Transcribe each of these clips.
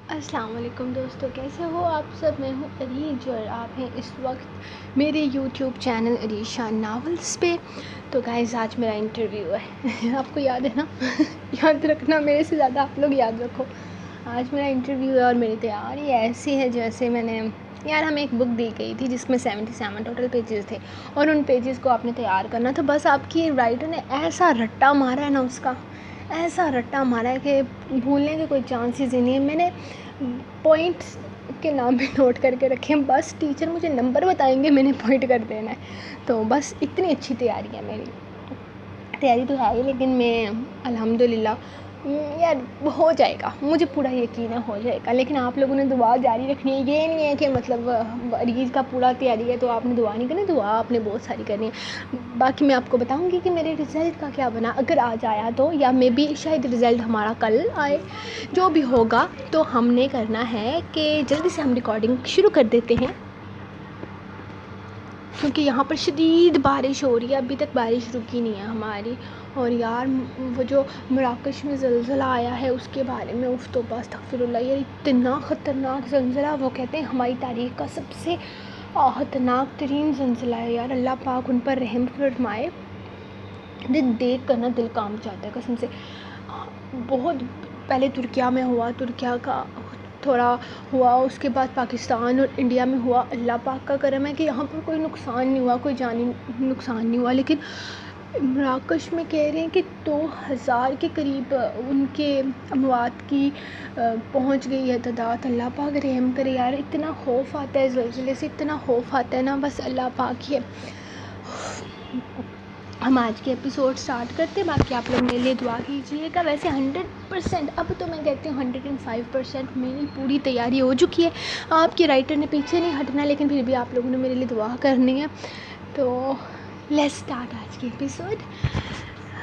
السلام علیکم دوستو، کیسے ہو آپ سب؟ میں ہوں عریج اور آپ ہیں اس وقت میرے یوٹیوب چینل عریج شان ناولز پہ۔ تو گائز آج میرا انٹرویو ہے آپ کو یاد ہے نا یاد رکھنا، میرے سے زیادہ آپ لوگ یاد رکھو۔ آج میرا انٹرویو ہے اور میری تیاری ایسی ہے جیسے ہمیں ایک بک دی گئی تھی جس میں 77 ٹوٹل پیجز تھے اور ان پیجز کو آپ نے تیار کرنا تھا۔ بس آپ کی رائٹر نے ایسا رٹا مارا ہے نا، اس کا ایسا رٹا مارا ہے کہ بھولنے کے کوئی چانسز ہی نہیں ہے۔ میں نے پوائنٹس کے نام بھی نوٹ کر کے رکھے ہیں، بس ٹیچر مجھے نمبر بتائیں گے، میں نے پوائنٹ کر دینا ہے۔ تو بس اتنی اچھی تیاری ہے میری، تیاری تو ہے ہی، لیکن میں الحمدللہ یار ہو جائے گا، مجھے پورا یقین ہے ہو جائے گا۔ لیکن آپ لوگوں نے دعا جاری رکھنی ہے، یہ نہیں ہے کہ مطلب عریج کا پورا تیاری ہے تو آپ نے دعا نہیں کرنی، دعا آپ نے بہت ساری کرنی ہے۔ باقی میں آپ کو بتاؤں گی کہ میرے رزلٹ کا کیا بنا، اگر آج آیا تو، یا میں بھی شاید رزلٹ ہمارا کل آئے، جو بھی ہوگا تو ہم نے کرنا ہے کہ جلدی سے ہم ریکارڈنگ شروع کر دیتے ہیں، کیونکہ یہاں پر شدید بارش ہو رہی ہے، ابھی تک بارش رکی نہیں ہے ہماری۔ اور یار وہ جو مراکش میں زلزلہ آیا ہے اس کے بارے میں توبہ استغفراللہ، یار اتنا خطرناک زلزلہ، وہ کہتے ہیں ہماری تاریخ کا سب سے خطرناک ترین زلزلہ ہے یار، اللہ پاک ان پر رحم فرمائے۔ دیکھ کر نا دل کانپ جاتا ہے قسم سے۔ بہت پہلے ترکیہ میں ہوا، ترکیہ کا تھوڑا ہوا، اس کے بعد پاکستان اور انڈیا میں ہوا۔ اللہ پاک کا کرم ہے کہ یہاں پر کوئی نقصان نہیں ہوا، کوئی جانی نقصان نہیں ہوا، لیکن مراکش میں کہہ رہے ہیں کہ 2000 کے قریب ان کے اموات کی پہنچ گئی ہے تعداد۔ اللہ پاک رحم کرے یار، اتنا خوف آتا ہے زلزلے سے، اتنا خوف آتا ہے نا، بس اللہ پاک ہی ہے۔ ہم آج کے ایپیسوڈ سٹارٹ کرتے ہیں، باقی آپ لوگ میرے لیے دعا کیجیے گا۔ ویسے 100%، اب تو میں کہتی ہوں 105% میری پوری تیاری ہو چکی ہے، آپ کی رائٹر نے پیچھے نہیں ہٹنا، لیکن پھر بھی آپ لوگوں نے میرے لیے دعا کرنی ہے۔ تو لیٹس سٹارٹ آج کے ایپیسوڈ۔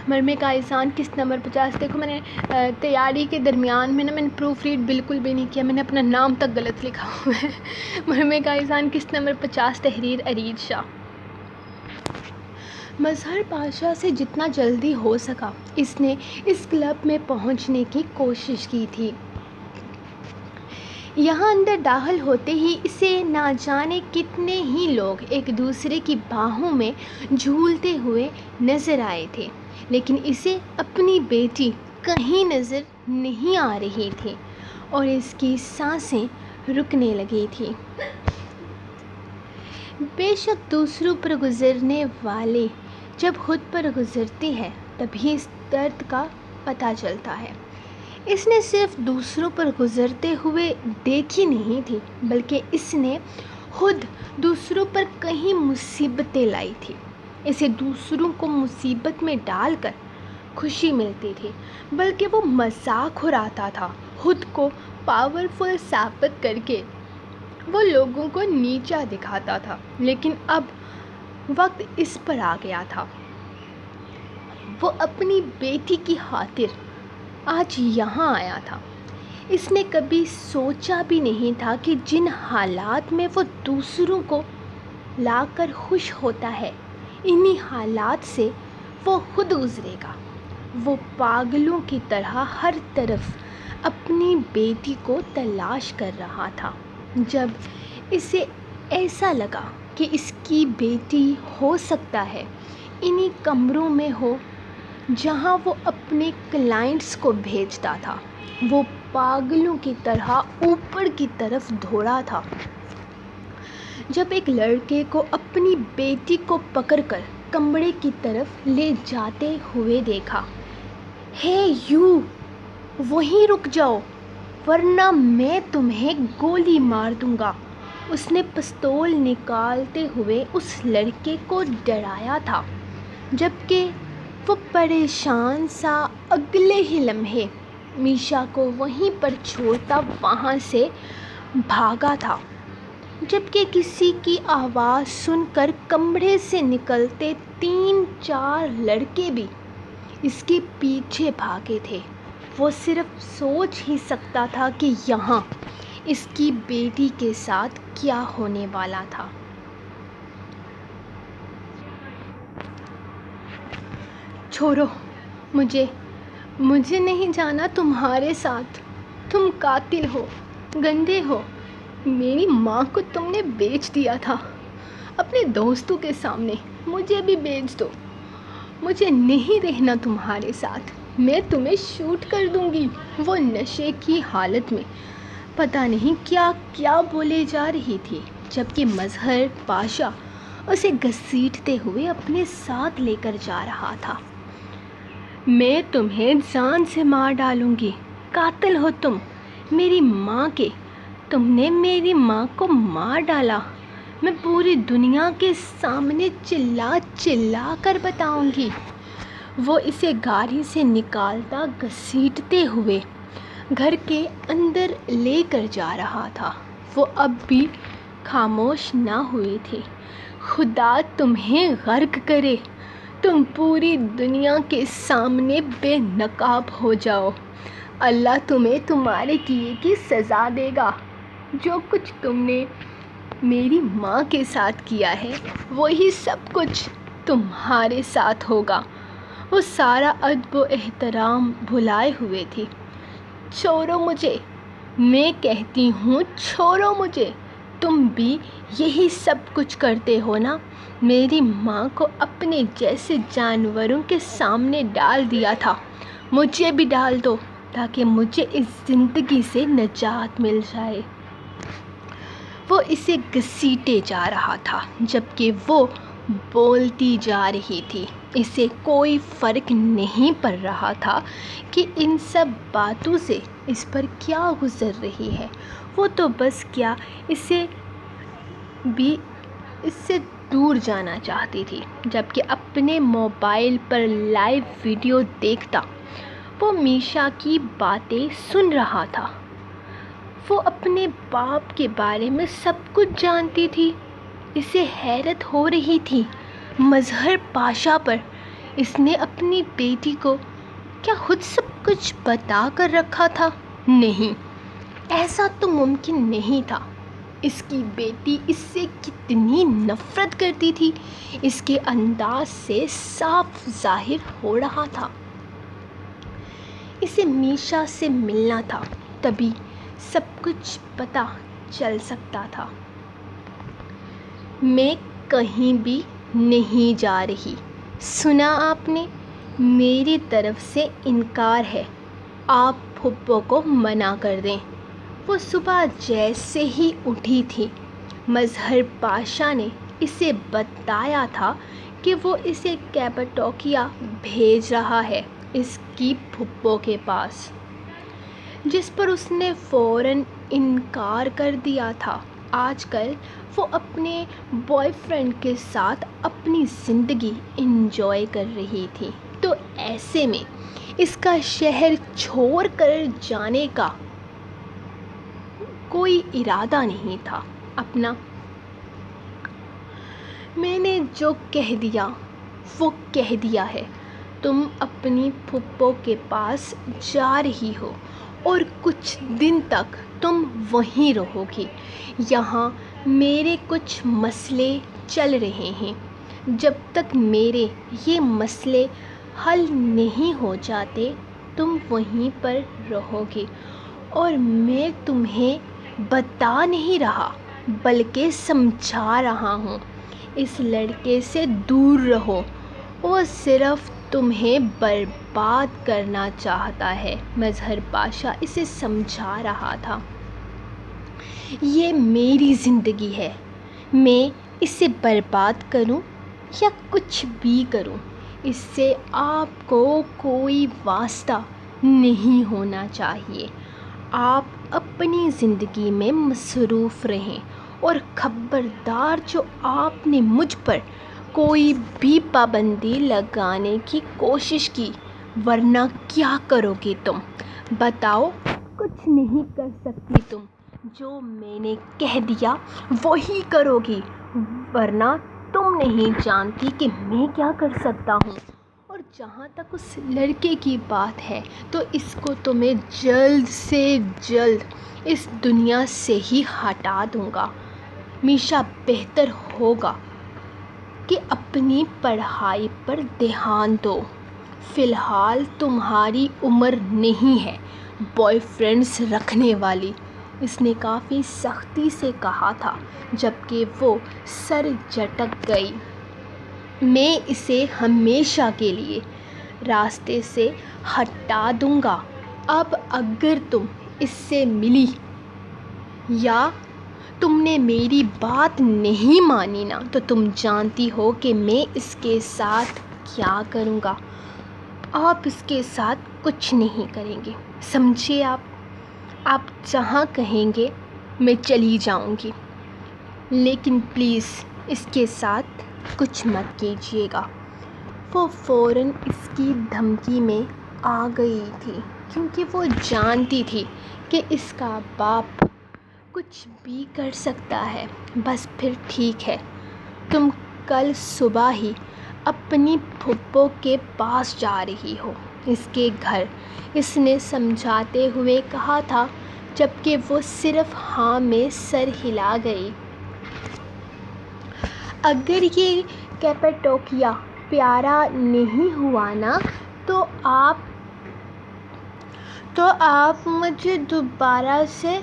مرمے کا احسان قسط نمبر 50۔ دیکھو میں نے تیاری کے درمیان میں نے پروف ریڈ بالکل بھی نہیں کیا، میں نے اپنا نام تک غلط لکھا ہوا ہے۔ مرمے کا احسان قسط نمبر 50، تحریر عریج شاہ۔ مظہر پاشا سے جتنا جلدی ہو سکا اس نے اس کلب میں پہنچنے کی کوشش کی تھی۔ یہاں اندر داخل ہوتے ہی اسے نہ جانے کتنے ہی لوگ ایک دوسرے کی باہوں میں جھولتے ہوئے نظر آئے تھے، لیکن اسے اپنی بیٹی کہیں نظر نہیں آ رہی تھی اور اس کی سانسیں رکنے لگی تھیں۔ بے شک دوسروں پر گزرنے والے جب خود پر گزرتے ہیں تبھی اس درد کا پتہ چلتا ہے۔ اس نے صرف دوسروں پر گزرتے ہوئے دیکھی نہیں تھی، بلکہ اس نے خود دوسروں پر کئی مصیبتیں لائی تھی۔ اسے دوسروں کو مصیبت میں ڈال کر خوشی ملتی تھی، بلکہ وہ مذاق اڑاتا تھا، خود کو پاورفل ثابت کر کے وہ لوگوں کو نیچا دکھاتا تھا۔ لیکن اب وقت اس پر آ گیا تھا، وہ اپنی بیٹی کی خاطر آج یہاں آیا تھا۔ اس نے کبھی سوچا بھی نہیں تھا کہ جن حالات میں وہ دوسروں کو لا کر خوش ہوتا ہے، انہی حالات سے وہ خود گزرے گا۔ وہ پاگلوں کی طرح ہر طرف اپنی بیٹی کو تلاش کر رہا تھا، جب اسے ایسا لگا کہ اس کی بیٹی ہو سکتا ہے انہی کمروں میں ہو جہاں وہ اپنے کلائنٹس کو بھیجتا تھا۔ وہ پاگلوں کی طرح اوپر کی طرف دوڑا تھا جب ایک لڑکے کو اپنی بیٹی کو پکڑ کر کمرے کی طرف لے جاتے ہوئے دیکھا۔ ہے یو، وہیں رک جاؤ ورنہ میں تمہیں گولی مار دوں گا۔ اس نے پستول نکالتے ہوئے اس لڑکے کو ڈرایا تھا، جبکہ وہ پریشان سا اگلے ہی لمحے میشا کو وہیں پر چھوڑتا وہاں سے بھاگا تھا، جبکہ کسی کی آواز سن کر کمرے سے نکلتے 3-4 لڑکے بھی اس کے پیچھے بھاگے تھے۔ وہ صرف سوچ ہی سکتا تھا کہ یہاں اس کی بیٹی کے ساتھ کیا ہونے والا تھا۔ چھوڑو مجھے نہیں جانا تمہارے ساتھ، تم قاتل ہو۔ گندے ہو، میری ماں کو تم نے بیچ دیا تھا اپنے دوستوں کے سامنے، مجھے بھی بیچ دو، مجھے نہیں رہنا تمہارے ساتھ، میں تمہیں شوٹ کر دوں گی۔ وہ نشے کی حالت میں پتہ نہیں کیا کیا بولے جا رہی تھی، جبکہ مظہر پاشا اسے گھسیٹتے ہوئے اپنے ساتھ لے کر جا رہا تھا۔ میں تمہیں جان سے مار ڈالوں گی، قاتل ہو تم، میری ماں کے، تم نے میری ماں کو مار ڈالا، میں پوری دنیا کے سامنے چلا چلا کر بتاؤں گی۔ وہ اسے گاڑی سے نکالتا گھسیٹتے ہوئے گھر کے اندر لے کر جا رہا تھا۔ وہ اب بھی خاموش نہ ہوئی تھی۔ خدا تمہیں غرق کرے، تم پوری دنیا کے سامنے بے نقاب ہو جاؤ، اللہ تمہیں تمہارے کیے کی سزا دے گا۔ جو کچھ تم نے میری ماں کے ساتھ کیا ہے وہی سب کچھ تمہارے ساتھ ہوگا۔ وہ سارا ادب و احترام بھلائے ہوئے تھی۔ چھوڑو مجھے، میں کہتی ہوں چھوڑو مجھے، تم بھی یہی سب کچھ کرتے ہو نا، میری ماں کو اپنے جیسے جانوروں کے سامنے ڈال دیا تھا، مجھے بھی ڈال دو تاکہ مجھے اس زندگی سے نجات مل جائے۔ وہ اسے گھسیٹے جا رہا تھا جبکہ وہ بولتی جا رہی تھی۔ اسے کوئی فرق نہیں پڑ رہا تھا کہ ان سب باتوں سے اس پر کیا گزر رہی ہے، وہ تو بس کیا اسے دور جانا چاہتی تھی۔ جبکہ اپنے موبائل پر لائیو ویڈیو دیکھتا وہ میشا کی باتیں سن رہا تھا۔ وہ اپنے باپ کے بارے میں سب کچھ جانتی تھی۔ اسے حیرت ہو رہی تھی مظہر پاشا پر، اس نے اپنی بیٹی کو کیا خود سب کچھ بتا کر رکھا تھا؟ نہیں، ایسا تو ممکن نہیں تھا۔ اس کی بیٹی اس سے کتنی نفرت کرتی تھی، اس کے انداز سے صاف ظاہر ہو رہا تھا۔ اسے میشا سے ملنا تھا، تبھی سب کچھ پتہ چل سکتا تھا۔ میں کہیں بھی نہیں جا رہی، سنا آپ نے؟ میری طرف سے انکار ہے، آپ پھپھو کو منع کر دیں۔ وہ صبح جیسے ہی اٹھی تھی، مظہر پاشا نے اسے بتایا تھا کہ وہ اسے کیپاڈوکیا بھیج رہا ہے، اس کی پھپھو کے پاس، جس پر اس نے فوراً انکار کر دیا تھا۔ آج کل وہ اپنے بوائے فرینڈ کے ساتھ اپنی زندگی انجوائے کر رہی تھی، تو ایسے میں اس کا شہر چھوڑ کر جانے کا کوئی ارادہ نہیں تھا اپنا۔ میں نے جو کہہ دیا وہ کہہ دیا ہے، تم اپنی پھپھو کے پاس جا رہی ہو اور کچھ دن تک تم وہیں رہو گی۔ یہاں میرے کچھ مسئلے چل رہے ہیں، جب تک میرے یہ مسئلے حل نہیں ہو جاتے تم وہیں پر رہو گی، اور میں تمہیں بتا نہیں رہا بلکہ سمجھا رہا ہوں، اس لڑکے سے دور رہو، وہ صرف تمہیں برباد کرنا چاہتا ہے۔ مظہر پاشا اسے سمجھا رہا تھا۔ یہ میری زندگی ہے، میں اسے برباد کروں یا کچھ بھی کروں، اس سے آپ کو کوئی واسطہ نہیں ہونا چاہیے۔ آپ اپنی زندگی میں مصروف رہیں، اور خبردار جو آپ نے مجھ پر کوئی بھی پابندی لگانے کی کوشش کی، ورنہ کیا کرو گی تم؟ بتاؤ، کچھ نہیں کر سکتی تم، جو میں نے کہہ دیا وہی کرو گی، ورنہ تم نہیں جانتی کہ میں کیا کر سکتا ہوں۔ اور جہاں تک اس لڑکے کی بات ہے تو اس کو تو میں جلد سے جلد اس دنیا سے ہی ہٹا دوں گا۔ میشا، بہتر ہوگا کہ اپنی پڑھائی پر دھیان دو، فی الحال تمہاری عمر نہیں ہے بوائے فرینڈز رکھنے والی۔ اس نے کافی سختی سے کہا تھا، جبکہ وہ سر جھٹک گئی۔ میں اسے ہمیشہ کے لیے راستے سے ہٹا دوں گا۔ اب اگر تم اس سے ملی یا تم نے میری بات نہیں مانی نا، تو تم جانتی ہو کہ میں اس کے ساتھ کیا کروں گا۔ آپ اس کے ساتھ کچھ نہیں کریں گے، سمجھے؟ آپ جہاں کہیں گے میں چلی جاؤں گی، لیکن پلیز اس کے ساتھ کچھ مت کیجیے گا۔ وہ فوراً اس کی دھمکی میں آ گئی تھی، کیونکہ وہ جانتی تھی کہ اس کا باپ کچھ بھی کر سکتا ہے۔ بس پھر ٹھیک ہے، تم کل صبح ہی اپنی پھپھو کے پاس جا رہی ہو، اس کے گھر، اس نے سمجھاتے ہوئے کہا تھا، جبکہ وہ صرف ہاں میں سر ہلا گئی۔ اگر یہ کیپاڈوکیا پیارا نہیں ہوا نا، تو آپ مجھے دوبارہ سے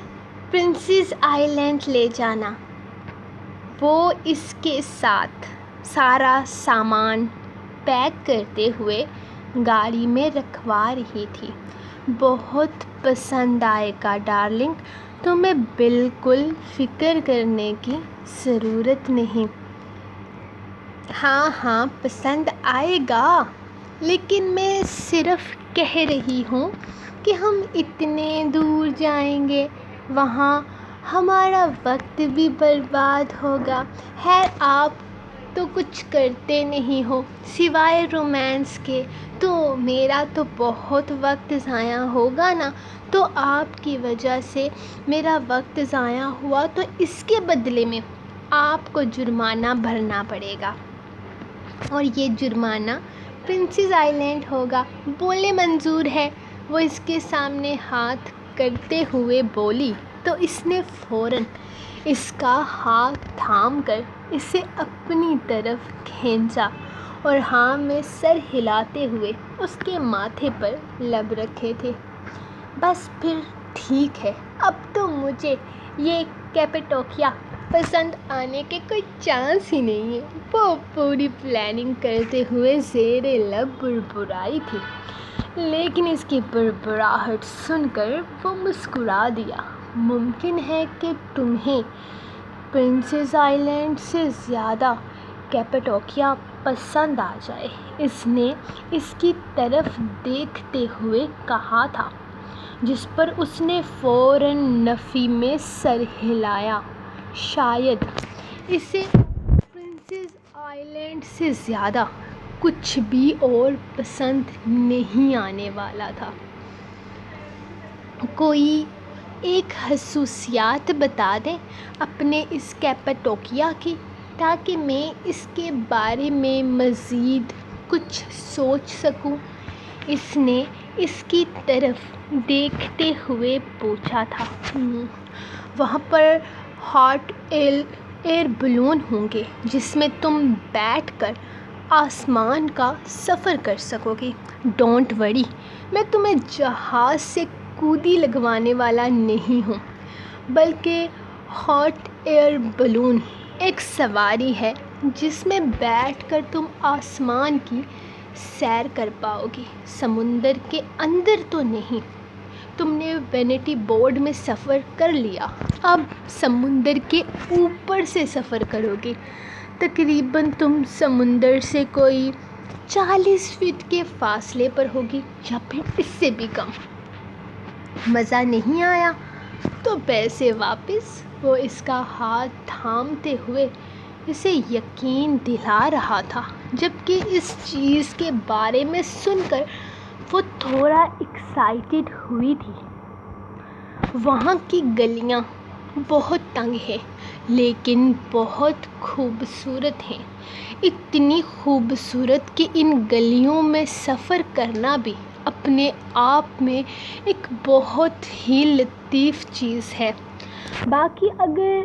پرنسز آئلینڈ لے جانا۔ وہ اس کے ساتھ سارا سامان پیک کرتے ہوئے گاڑی میں رکھوا رہی تھی۔ بہت پسند آئے گا ڈارلنگ، تمہیں بالکل فکر کرنے کی ضرورت نہیں۔ ہاں پسند آئے گا، لیکن میں صرف کہہ رہی ہوں کہ ہم اتنے دور جائیں گے، وہاں ہمارا وقت بھی برباد ہوگا۔ خیر آپ تو کچھ کرتے نہیں ہو سوائے رومانس کے، تو میرا تو بہت وقت ضائع ہوگا نا۔ تو آپ کی وجہ سے میرا وقت ضائع ہوا تو اس کے بدلے میں آپ کو جرمانہ بھرنا پڑے گا، اور یہ جرمانہ پرنسز آئلینڈ ہوگا۔ بولے منظور ہے، وہ اس کے سامنے ہاتھ کرتے ہوئے بولی، تو اس نے فوراً اس کا ہاتھ تھام کر اسے اپنی طرف کھینچا اور ہاں میں سر ہلاتے ہوئے اس کے ماتھے پر لب رکھے تھے۔ بس پھر ٹھیک ہے، اب تو مجھے یہ کیپاڈوکیا پسند آنے کے کوئی چانس ہی نہیں ہے۔ وہ پوری پلاننگ کرتے ہوئے زیر لب بڑبڑائی تھی، لیکن اس کی بڑبڑاہٹ سن کر وہ مسکرا دیا۔ ممکن ہے کہ تمہیں پرنسز آئلینڈ سے زیادہ کیپاڈوکیا پسند آ جائے، اس نے اس کی طرف دیکھتے ہوئے کہا تھا، جس پر اس نے فوراً نفی میں سر ہلایا۔ شاید اسے پرنسز آئلینڈ سے زیادہ کچھ بھی اور پسند نہیں آنے والا تھا۔ کوئی ایک خصوصیات بتا دیں اپنے اس کیپاڈوکیا کی، تاکہ میں اس کے بارے میں مزید کچھ سوچ سکوں، اس نے اس کی طرف دیکھتے ہوئے پوچھا تھا۔ وہاں پر ہاٹ ایئر بلون ہوں گے، جس میں تم بیٹھ کر آسمان کا سفر کر سکو گی۔ ڈونٹ وری، میں تمہیں جہاز سے کودی لگوانے والا نہیں ہوں، بلکہ ہاٹ ایئر بلون ایک سواری ہے جس میں بیٹھ کر تم آسمان کی سیر کر پاؤ گی، سمندر کے اندر تو نہیں۔ تم نے وینٹی بورڈ میں سفر کر لیا، اب سمندر کے اوپر سے سفر کرو گے۔ تقریباً تم سمندر سے کوئی 40 فٹ کے فاصلے پر ہوگی، یا پھر اس سے بھی کم۔ مزہ نہیں آیا تو پیسے واپس۔ وہ اس کا ہاتھ تھامتے ہوئے اسے یقین دلا رہا تھا، جبکہ اس چیز کے بارے میں سن کر وہ تھوڑا ایکسائٹڈ ہوئی تھی۔ وہاں کی گلیاں بہت تنگ ہیں، لیکن بہت خوبصورت ہیں، اتنی خوبصورت کہ ان گلیوں میں سفر کرنا بھی اپنے آپ میں ایک بہت ہی لطیف چیز ہے۔ باقی اگر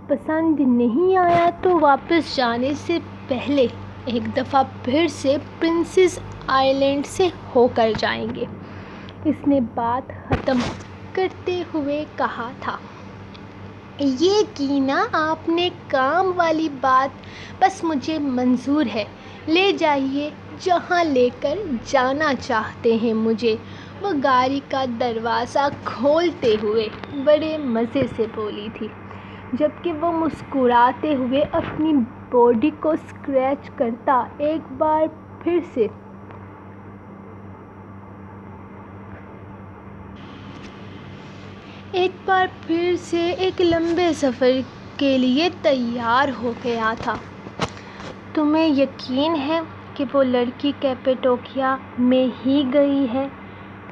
پسند نہیں آیا تو واپس جانے سے پہلے ایک دفعہ پھر سے پرنسز آئلینڈ سے ہو کر جائیں گے۔ اس نے بات ختم کرتے ہوئے کہا تھا، یہ کی نا آپ نے کام والی بات، بس مجھے منظور ہے، لے جائیے جہاں لے کر جانا چاہتے ہیں مجھے۔ وہ گاڑی کا دروازہ کھولتے ہوئے بڑے مزے سے بولی تھی، جبکہ وہ مسکراتے ہوئے اپنی باڈی کو اسکریچ کرتا ایک بار پھر سے ایک لمبے سفر کے لیے تیار ہو گیا تھا۔ تمہیں یقین ہے کہ وہ لڑکی کیپیڈوکیا میں ہی گئی ہے؟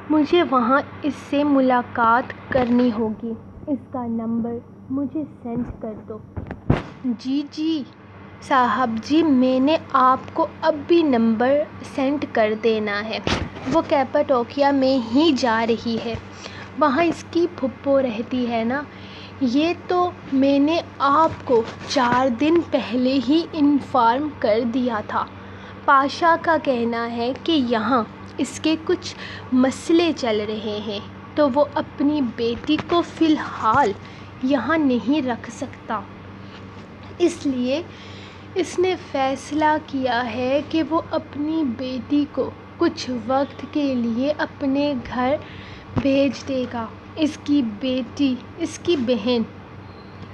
مجھے وہاں اس سے ملاقات کرنی ہوگی، اس کا نمبر مجھے سینڈ کر دو۔ جی صاحب جی، میں نے آپ کو اب بھی نمبر سینڈ کر دینا ہے۔ وہ کیپیڈوکیا میں ہی جا رہی ہے، وہاں اس کی پھپھو رہتی ہے نا۔ یہ تو میں نے آپ کو 4 دن پہلے ہی انفارم کر دیا تھا۔ پاشا کا کہنا ہے کہ یہاں اس کے کچھ مسئلے چل رہے ہیں، تو وہ اپنی بیٹی کو فی الحال یہاں نہیں رکھ سکتا، اس لیے اس نے فیصلہ کیا ہے کہ وہ اپنی بیٹی کو کچھ وقت کے لیے اپنے گھر بھیج دے گا۔ اس کی بیٹی، اس کی بہن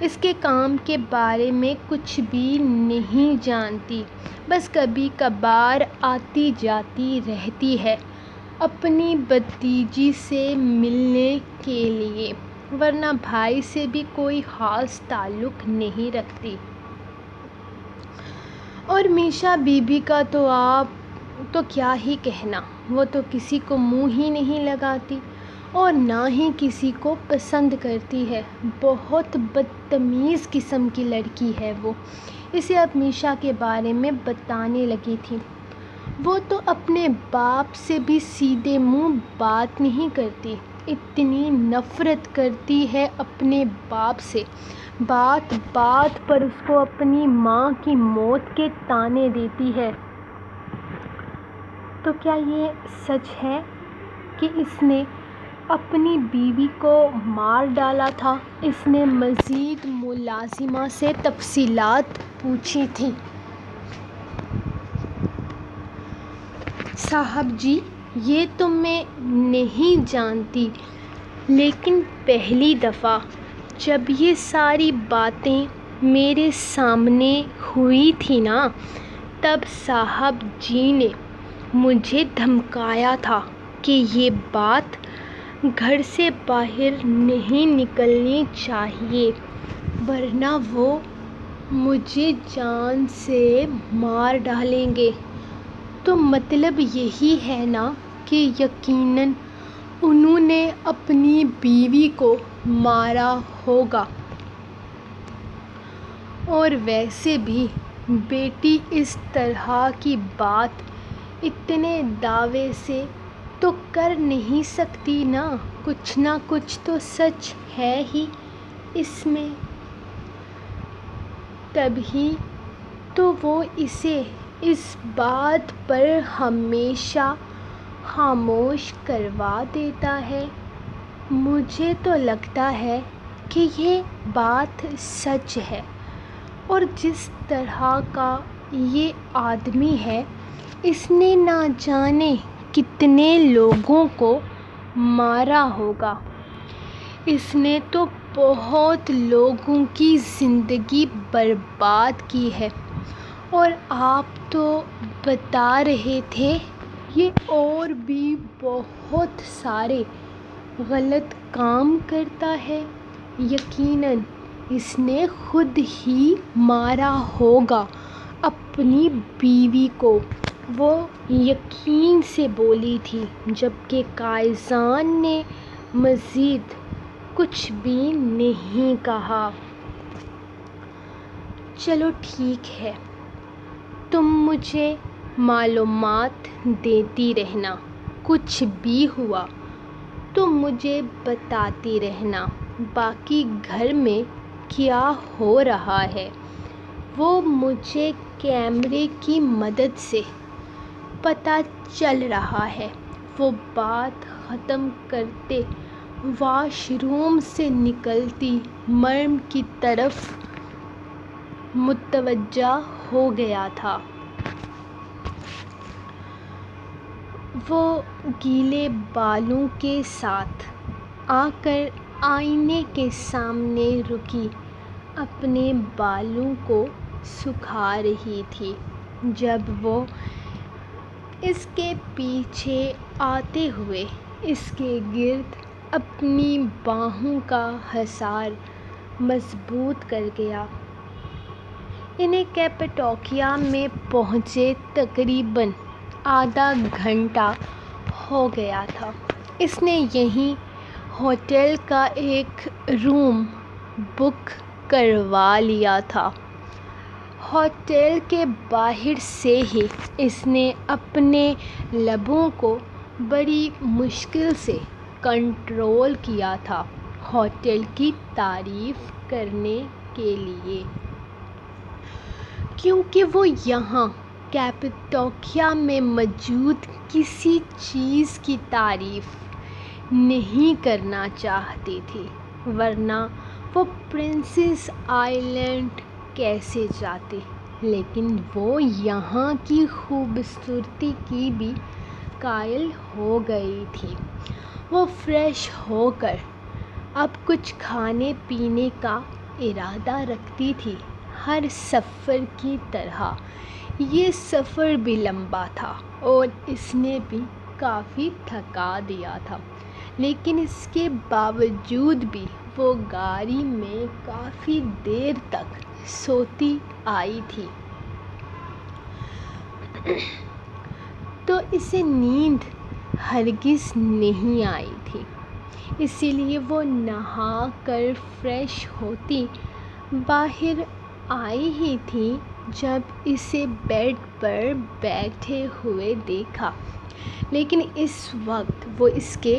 اس کے کام کے بارے میں کچھ بھی نہیں جانتی، بس کبھی کبھار آتی جاتی رہتی ہے اپنی بھتیجی سے ملنے کے لیے، ورنہ بھائی سے بھی کوئی خاص تعلق نہیں رکھتی۔ اور میشا بی بی کا تو آپ تو کیا ہی کہنا، وہ تو کسی کو منہ ہی نہیں لگاتی اور نہ ہی کسی کو پسند کرتی ہے، بہت بدتمیز قسم کی لڑکی ہے وہ۔ اسے اب میشا کے بارے میں بتانے لگی تھی، وہ تو اپنے باپ سے بھی سیدھے منہ بات نہیں کرتی، اتنی نفرت کرتی ہے اپنے باپ سے، بات بات پر اس کو اپنی ماں کی موت کے طعنے دیتی ہے۔ تو کیا یہ سچ ہے کہ اس نے اپنی بیوی کو مار ڈالا تھا؟ اس نے مزید ملازمہ سے تفصیلات پوچھی تھیں۔ صاحب جی، یہ تو میں نہیں جانتی، لیکن پہلی دفعہ جب یہ ساری باتیں میرے سامنے ہوئی تھی نا، تب صاحب جی نے مجھے دھمکایا تھا کہ یہ بات گھر سے باہر نہیں نکلنی چاہیے، ورنہ وہ مجھے جان سے مار ڈالیں گے۔ تو مطلب یہی ہے نا کہ یقیناً انہوں نے اپنی بیوی کو مارا ہوگا۔ اور ویسے بھی بیٹی اس طرح کی بات اتنے دعوے سے تو کر نہیں سکتی نا، کچھ نہ کچھ تو سچ ہے ہی اس میں، تبھی تو وہ اسے اس بات پر ہمیشہ خاموش کروا دیتا ہے۔ مجھے تو لگتا ہے کہ یہ بات سچ ہے، اور جس طرح کا یہ آدمی ہے، اس نے نہ جانے کتنے لوگوں کو مارا ہوگا، اس نے تو بہت لوگوں کی زندگی برباد کی ہے۔ اور آپ تو بتا رہے تھے یہ اور بھی بہت سارے غلط کام کرتا ہے، یقیناً اس نے خود ہی مارا ہوگا اپنی بیوی کو، وہ یقین سے بولی تھی، جبکہ قائزان نے مزید کچھ بھی نہیں کہا۔ چلو ٹھیک ہے، تم مجھے معلومات دیتی رہنا، کچھ بھی ہوا تو مجھے بتاتی رہنا۔ باقی گھر میں کیا ہو رہا ہے وہ مجھے کیمرے کی مدد سے پتہ چل رہا ہے۔ وہ بات ختم کرتے واش روم سے نکلتی مریم کی طرف متوجہ ہو گیا تھا۔ وہ گیلے بالوں کے ساتھ آ کر آئینے کے سامنے رکی اپنے بالوں کو سکھا رہی تھی جب وہ اس کے پیچھے آتے ہوئے اس کے گرد اپنی باہوں کا حصار مضبوط کر گیا۔ انہیں کیپاڈوکیا میں پہنچے تقریباً آدھا گھنٹہ ہو گیا تھا۔ اس نے یہیں ہوٹل کا ایک روم بک کروا لیا تھا۔ ہوٹل کے باہر سے ہی اس نے اپنے لبوں کو بڑی مشکل سے کنٹرول کیا تھا ہوٹل کی تعریف کرنے کے لیے، کیونکہ وہ یہاں کیپاڈوکیا میں موجود کسی چیز کی تعریف نہیں کرنا چاہتی تھی، ورنہ وہ پرنسس آئلینڈ کیسے جاتی؟ لیکن وہ یہاں کی خوبصورتی کی بھی قائل ہو گئی تھی۔ وہ فریش ہو کر اب کچھ کھانے پینے کا ارادہ رکھتی تھی۔ ہر سفر کی طرح یہ سفر بھی لمبا تھا اور اس نے بھی کافی تھکا دیا تھا، لیکن اس کے باوجود بھی وہ گاڑی میں کافی دیر تک سوتی آئی تھی۔ تو اسے نیند ہرگز نہیں آئی تھی، اسی لیے وہ نہا کر فریش ہوتی باہر آئی ہی تھی جب اسے بیڈ پر بیٹھے ہوئے دیکھا، لیکن اس وقت وہ اس کے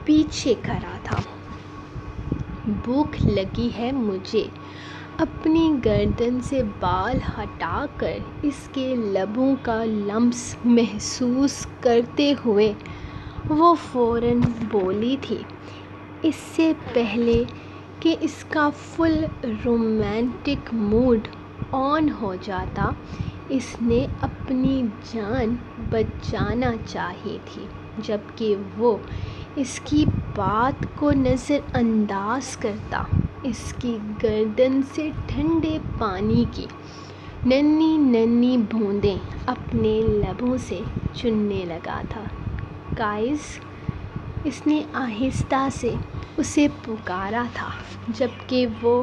پیچھے کھڑا تھا۔ بھوک لگی ہے مجھے۔ اپنی گردن سے بال ہٹا کر اس کے لبوں کا لمس محسوس کرتے ہوئے وہ فوراً بولی تھی۔ اس سے پہلے کہ اس کا فل رومانٹک موڈ آن ہو جاتا، اس نے اپنی جان بچانا چاہی تھی، جبکہ وہ اس کی بات کو نظر انداز کرتا اس کی گردن سے ٹھنڈے پانی کی ننھی ننھی بوندیں اپنے لبوں سے چننے لگا تھا۔ گائز، اس نے آہستہ سے اسے پکارا تھا جبکہ وہ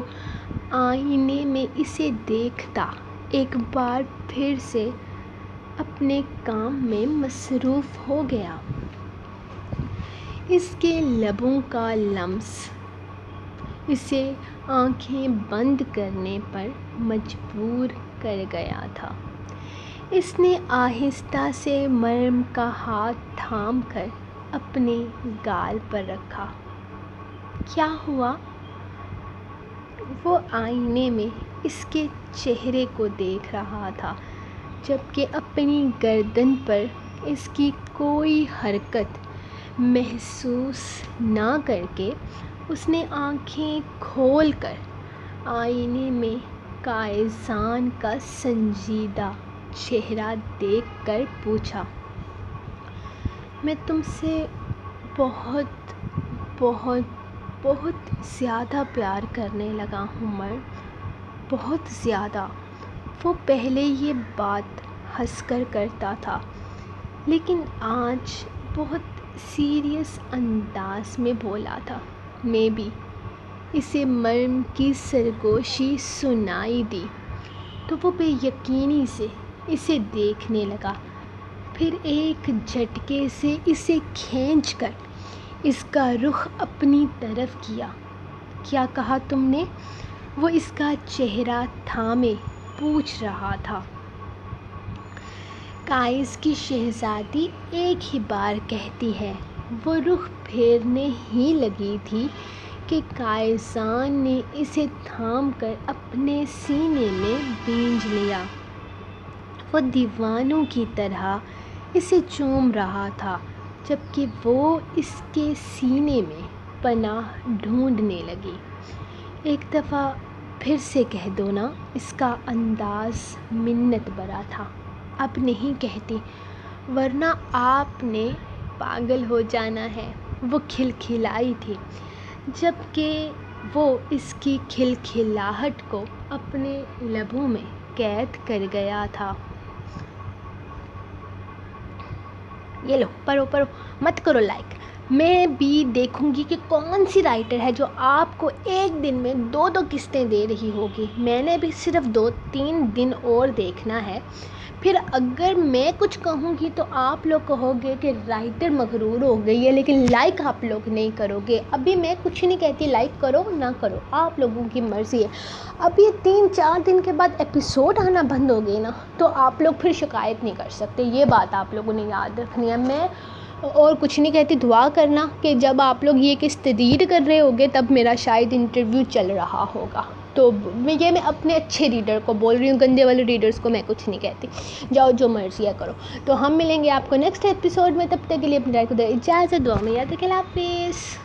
آئینے میں اسے دیکھتا ایک بار پھر سے اپنے کام میں مصروف ہو گیا۔ اس کے لبوں کا لمس اسے آنکھیں بند کرنے پر مجبور کر گیا تھا۔ اس نے آہستہ سے مریم کا ہاتھ تھام کر اپنے گال پر رکھا۔ کیا ہوا؟ وہ آئینے میں اس کے چہرے کو دیکھ رہا تھا، جبکہ اپنی گردن پر اس کی کوئی حرکت محسوس نہ کرکے اس نے آنکھیں کھول کر آئینے میں قائزان کا سنجیدہ چہرہ دیکھ کر پوچھا، میں تم سے بہت بہت بہت زیادہ پیار کرنے لگا ہوں مریم، بہت زیادہ۔ وہ پہلے یہ بات ہنس کر کرتا تھا، لیکن آج بہت سیریس انداز میں بولا تھا۔ میں بھی۔ اسے مریم کی سرگوشی سنائی دی تو وہ بے یقینی سے اسے دیکھنے لگا، پھر ایک جھٹکے سے اسے کھینچ کر اس کا رخ اپنی طرف کیا۔ کیا کہا تم نے؟ وہ اس کا چہرہ تھامے پوچھ رہا تھا۔ قائز کی شہزادی ایک ہی بار کہتی ہے۔ وہ رخ پھیرنے ہی لگی تھی کہ قائزان نے اسے تھام کر اپنے سینے میں بھینج لیا۔ وہ دیوانوں کی طرح اسے چوم رہا تھا، جبکہ وہ اس کے سینے میں پناہ ڈھونڈنے لگی۔ ایک دفعہ پھر سے کہہ دو نا، اس کا انداز منت بھرا تھا۔ اب نہیں کہتی، ورنہ آپ نے پاگل ہو جانا ہے۔ وہ کھلکھلائی تھی، جبکہ وہ اس کی کھلکھلاہٹ کو اپنے لبوں میں قید کر گیا تھا۔ یہ لو پڑھو پڑھو، مت کرو لائک۔ میں بھی دیکھوں گی کہ کون سی رائٹر ہے جو آپ کو ایک دن میں 2 قسطیں دے رہی ہوگی۔ میں نے بھی صرف 2-3 دن اور دیکھنا ہے، پھر اگر میں کچھ کہوں گی تو آپ لوگ کہو گے کہ رائٹر مغرور ہو گئی ہے، لیکن لائک آپ لوگ نہیں کرو گے۔ ابھی میں کچھ نہیں کہتی، لائک کرو نہ کرو آپ لوگوں کی مرضی ہے۔ اب یہ 3-4 دن کے بعد ایپیسوڈ آنا بند ہو گئی نا، تو آپ لوگ پھر شکایت نہیں کر سکتے۔ یہ بات آپ لوگوں نے یاد رکھنی ہے۔ میں اور کچھ نہیں کہتی، دعا کرنا کہ جب آپ لوگ یہ قسط ریڈ کر رہے ہوگے تب میرا شاید انٹرویو چل رہا ہوگا۔ تو یہ میں اپنے اچھے ریڈر کو بول رہی ہوں، گندے والے ریڈرز کو میں کچھ نہیں کہتی۔ جاؤ جو مرضی ہے کرو۔ تو ہم ملیں گے آپ کو نیکسٹ ایپیسوڈ میں، تب تک کے لیے اپنی رائے کو دے اجازت، دعا میں یاد رکھیں۔ اللہ حافظ۔